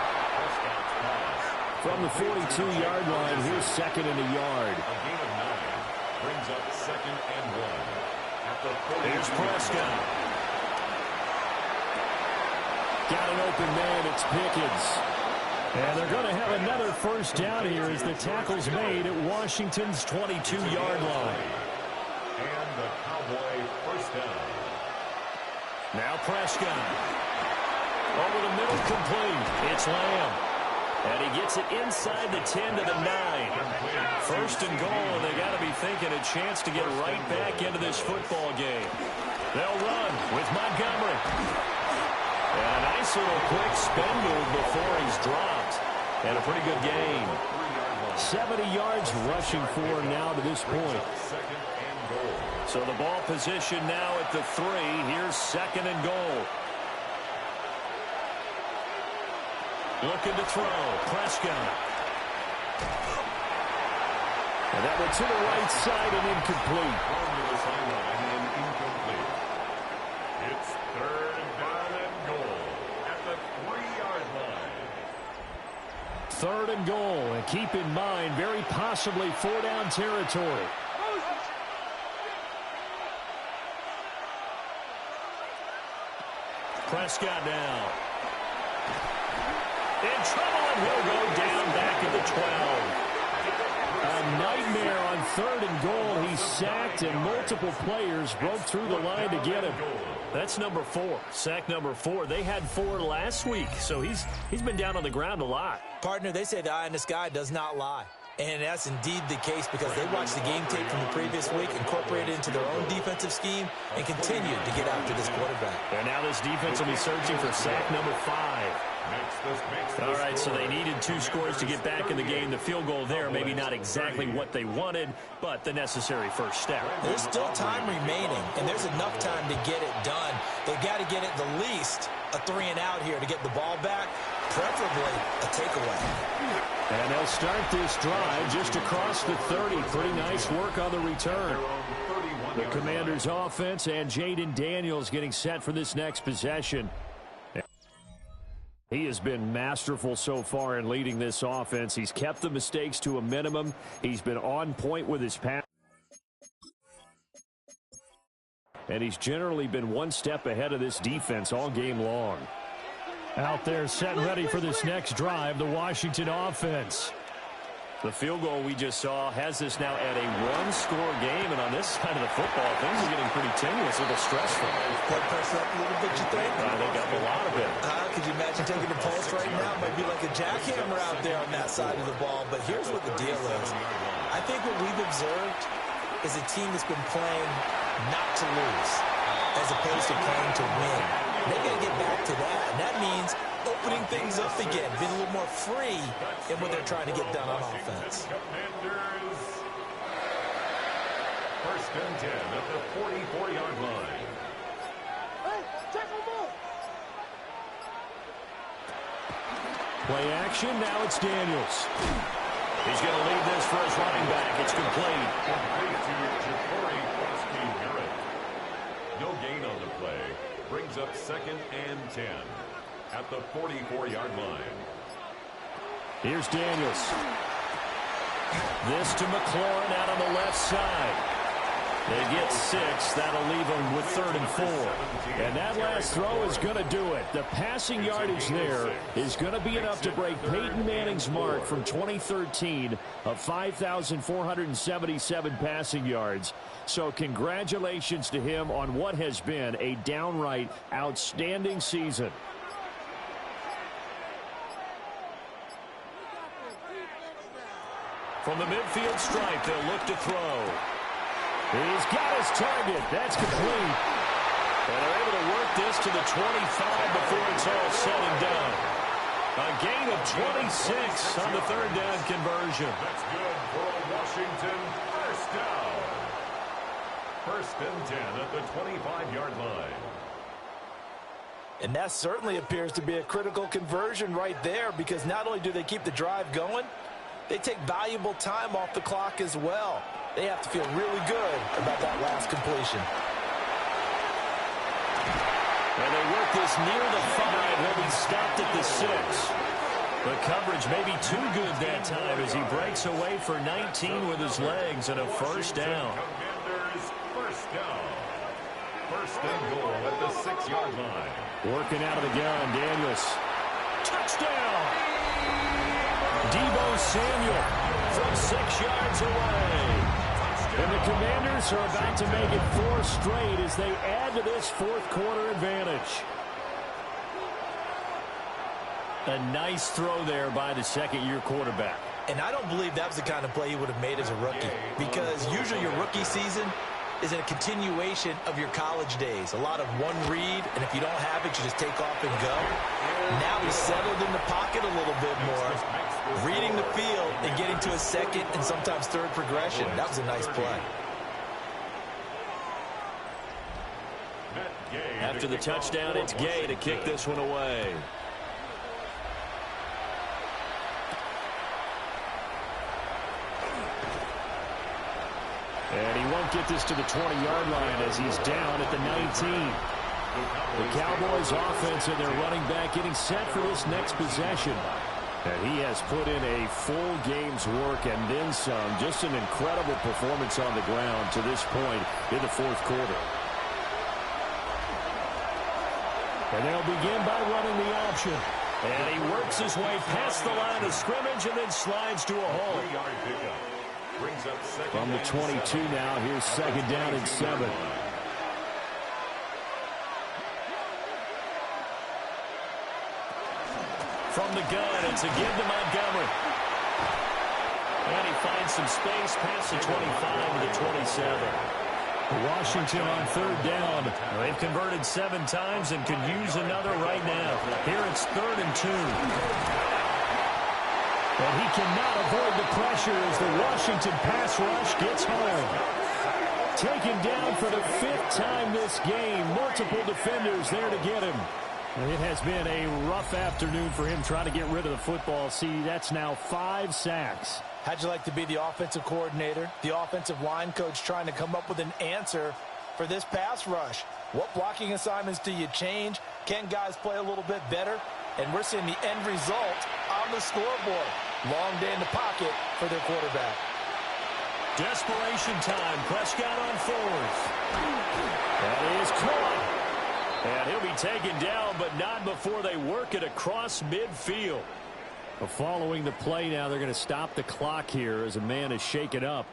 From the 42-yard line, here's second and a yard. A gain of 9 brings up second and 1. At the Here's Prescott. Got an open man, it's Pickens. And they're going to have another first down here as the tackle's made at Washington's 22-yard line. And the Cowboy first down. Now Prescott. Over the middle, complete. It's Lamb. And he gets it inside the 10 to the 9. First and goal, and they got to be thinking a chance to get right back into this football game. They'll run with Montgomery. And a nice little quick spin move before he's dropped. And a pretty good gain. 70 yards rushing for him now to this point. So the ball position now at the 3. Here's second and goal. Looking to throw. Prescott. And that one to the right side and incomplete. On the sideline and incomplete. It's third down and goal at the 3-yard line. Third and goal. And keep in mind, very possibly 4-down territory. Prescott now. In trouble, and he'll go down back at the 12. A nightmare on third and goal. He's sacked, and multiple players broke through the line to get him. That's number 4. Sack number 4. They had 4 last week, so he's been down on the ground a lot. Partner, they say the eye in the sky does not lie. And that's indeed the case because they watched the game tape from the previous week, incorporated it into their own defensive scheme, and continued to get after this quarterback. And now this defense will be searching for sack number 5. All right, so they needed 2 scores to get back in the game. The field goal there, maybe not exactly what they wanted, but the necessary first step. There's still time remaining, and there's enough time to get it done. They've got to get it the least a 3-and-out here to get the ball back, preferably a takeaway. And they'll start this drive just across the 30. Pretty nice work on the return. The Commanders' offense and Jaden Daniels getting set for this next possession. He has been masterful so far in leading this offense. He's kept the mistakes to a minimum. He's been on point with his pass. And he's generally been one step ahead of this defense all game long. Out there set and ready for this next drive, the Washington offense. The field goal we just saw has this now at a 1-score game, and on this side of the football, things are getting pretty tenuous, a little stressful. Blood pressure up a little bit, you think? I think up a lot of it. Could you imagine taking the pulse right now? It might be like a jackhammer out there on that side of the ball, but here's what the deal is. I think what we've observed is a team that's been playing not to lose as opposed to playing to win. They've got to get back to that, and that means opening things up again, being a little more free in what they're trying to get done on offense. Commanders. First and 10 at the 44-yard line. Play action, now it's Daniels. He's going to lead this for his running back. It's complete. No gain on the play. Brings up second and 10 at the 44-yard line. Here's Daniels. This to McLaurin out on the left side. They get 6. That'll leave them with 3rd and 4. And that last throw is going to do it. The passing yardage there is going to be enough to break Peyton Manning's mark from 2013 of 5,477 passing yards. So congratulations to him on what has been a downright outstanding season. From the midfield stripe, they'll look to throw. He's got his target. That's complete. And they're able to work this to the 25 before it's all said and done. A gain of 26 on the 3rd down conversion. That's good for a Washington first down. First and 10 at the 25-yard line. And that certainly appears to be a critical conversion right there, because not only do they keep the drive going, they take valuable time off the clock as well. They have to feel really good about that last completion. And they work this near the 5. He'll be stopped at the 6. The coverage may be too good that time as he breaks away for 19 with his legs and a first down. First down. First and goal at the 6-yard line. Working out of the gun, Daniels. Touchdown! Deebo Samuel from 6 yards away. And the Commanders are about to make it 4 straight as they add to this fourth quarter advantage. A nice throw there by the second-year quarterback. And I don't believe that was the kind of play he would have made as a rookie, because usually your rookie season is a continuation of your college days. A lot of one read, and if you don't have it, you just take off and go. Now he's settled in the pocket a little bit more, reading the field and getting to a second and sometimes third progression. That was a nice play. After the touchdown, it's Gay to kick this one away. And he won't get this to the 20-yard line as he's down at the 19. The Cowboys offense and their running back getting set for this next possession. And he has put in a full game's work and then some. Just an incredible performance on the ground to this point in the fourth quarter. And they'll begin by running the option. And he works his way past the line of scrimmage and then slides to a hole. From the 22 now, here's second down and 7. From the gun, it's a give to Montgomery. And he finds some space past the 25 to the 27. Washington on third down. They've converted 7 times and could use another right now. Here it's 3rd and 2. And he cannot avoid the pressure as the Washington pass rush gets home. Taken down for the 5th time this game. Multiple defenders there to get him. It has been a rough afternoon for him trying to get rid of the football. See, that's now 5 sacks. How'd you like to be the offensive coordinator, the offensive line coach, trying to come up with an answer for this pass rush? What blocking assignments do you change? Can guys play a little bit better? And we're seeing the end result on the scoreboard. Long day in the pocket for their quarterback. Desperation time. Prescott on 4th. That is caught. And he'll be taken down, but not before they work it across midfield. Following the play now, they're going to stop the clock here as a man is shaken up.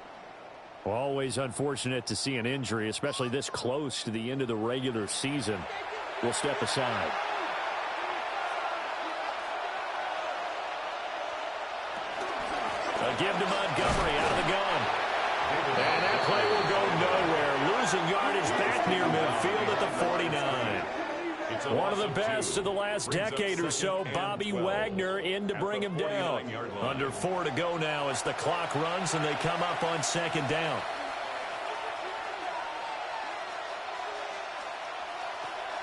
Always unfortunate to see an injury, especially this close to the end of the regular season. We'll step aside. A give to Montgomery out of the gun. And that play will go nowhere. Losing yardage back near midfield at the 49. One of the best of the last decade or so, Bobby Wagner in to bring him down. Under 4 to go now as the clock runs and they come up on second down.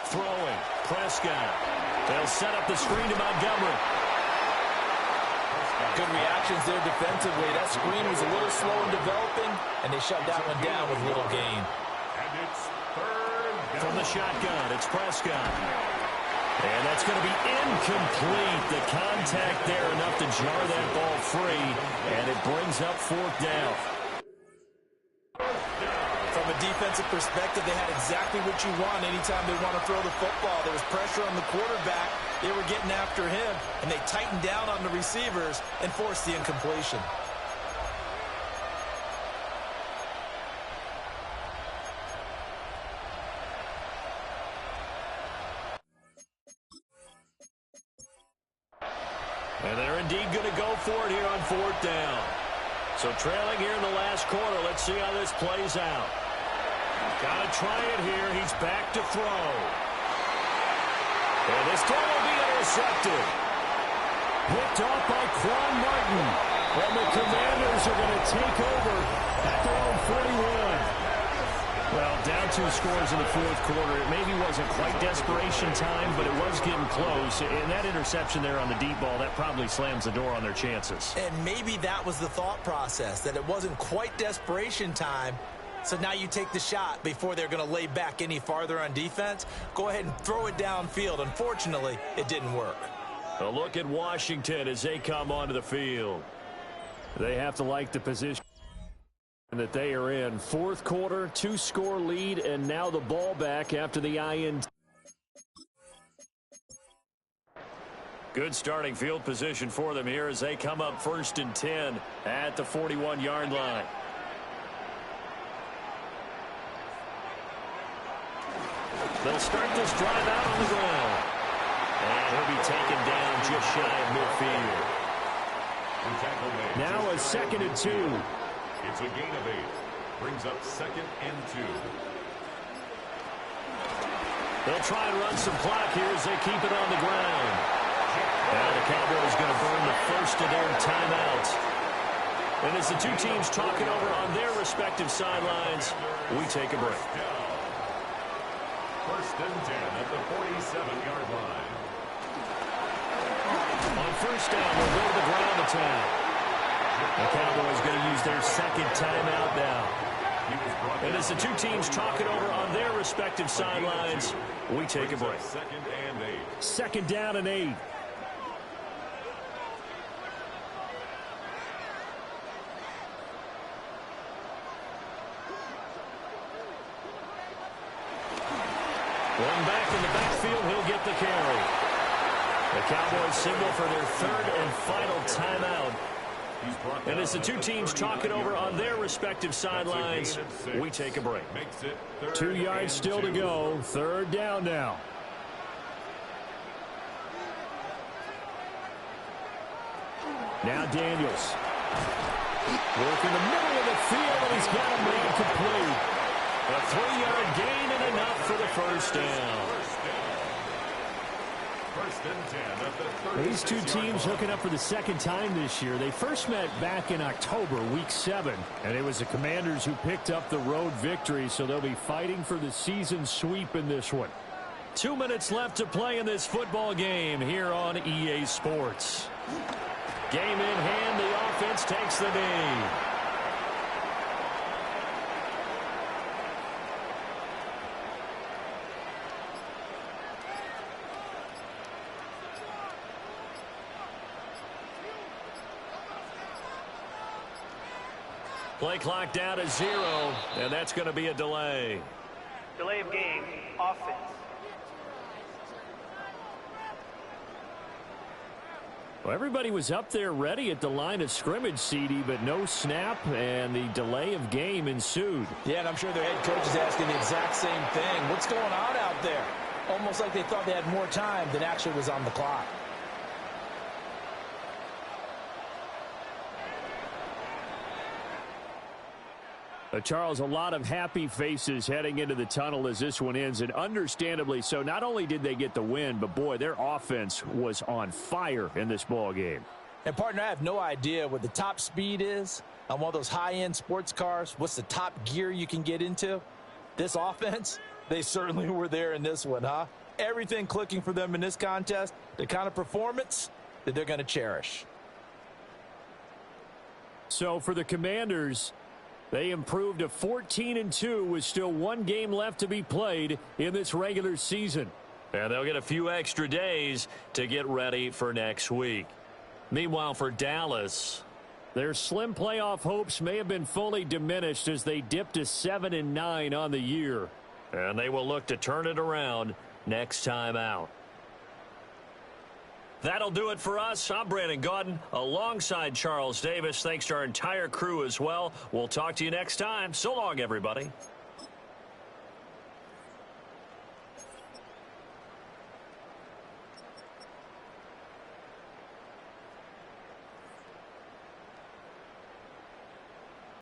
Throwing, Prescott. They'll set up the screen to Montgomery. Good reactions there defensively. That screen was a little slow in developing, and they shut that one down with little gain. And it's 3rd down. From the shotgun, it's Prescott. And that's going to be incomplete. The contact there enough to jar that ball free, and it brings up 4th down. From a defensive perspective, they had exactly what you want anytime they want to throw the football. There was pressure on the quarterback. They were getting after him, and they tightened down on the receivers and forced the incompletion. And they're indeed going to go for it here on 4th down. So trailing here in the last quarter, let's see how this plays out. Got to try it here. He's back to throw. And this throw will be intercepted. Picked off by Quan Martin. And the Commanders are going to take over at their own 41. Well, down 2 scores in the fourth quarter. It maybe wasn't quite desperation time, but it was getting close. And that interception there on the deep ball, that probably slams the door on their chances. And maybe that was the thought process, that it wasn't quite desperation time. So now you take the shot before they're going to lay back any farther on defense. Go ahead and throw it downfield. Unfortunately, it didn't work. A look at Washington as they come onto the field. They have to like the position that they are in. Fourth quarter, 2-score lead, and now the ball back after the INT. Good starting field position for them here as they come up 1st and 10 at the 41-yard line. They'll start this drive out on the ground. And he'll be taken down just shy of midfield. Now a 2nd and 2. It's a gain of 8. Brings up 2nd and 2. They'll try and run some clock here as they keep it on the ground. Now the Cowboys going to burn the first of their timeouts. And as the two teams talk it over on their respective sidelines, we take a break. 1st and 10 at the 47-yard line. On 1st down, they'll go to the ground attack. The Cowboys going to use their 2nd timeout now. And as the two teams talk it over on their respective sidelines, we take a break. 2nd and 8. 2nd down and 8. One back in the backfield, he'll get the carry. The Cowboys signal for their 3rd and final timeout. And as the two teams talk it over on their respective sidelines, we take a break. 2 yards still to go. 3rd down now. Now Daniels. Working the middle of the field, and he's got a man complete. A 3-yard gain and enough for the 1st down. These two teams hooking up for the 2nd time this year. They first met back in October, week 7, and it was the Commanders who picked up the road victory, so they'll be fighting for the season sweep in this one. 2 minutes left to play in this football game here on EA Sports. Game in hand, the offense takes the knee. Play clock down to 0, and that's going to be a delay. Delay of game, offense. Well, everybody was up there ready at the line of scrimmage, CD, but no snap, and the delay of game ensued. Yeah, and I'm sure their head coach is asking the exact same thing. What's going on out there? Almost like they thought they had more time than actually was on the clock. Charles, a lot of happy faces heading into the tunnel as this one ends, and understandably so. Not only did they get the win, but, boy, their offense was on fire in this ball game. And, partner, I have no idea what the top speed is on one of those high-end sports cars. What's the top gear you can get into? This offense, they certainly were there in this one, huh? Everything clicking for them in this contest, the kind of performance that they're going to cherish. So, for the Commanders, they improved to 14-2 with still 1 game left to be played in this regular season. And they'll get a few extra days to get ready for next week. Meanwhile, for Dallas, their slim playoff hopes may have been fully diminished as they dipped to 7-9 on the year. And they will look to turn it around next time out. That'll do it for us. I'm Brandon Gaudin alongside Charles Davis. Thanks to our entire crew as well. We'll talk to you next time. So long, everybody.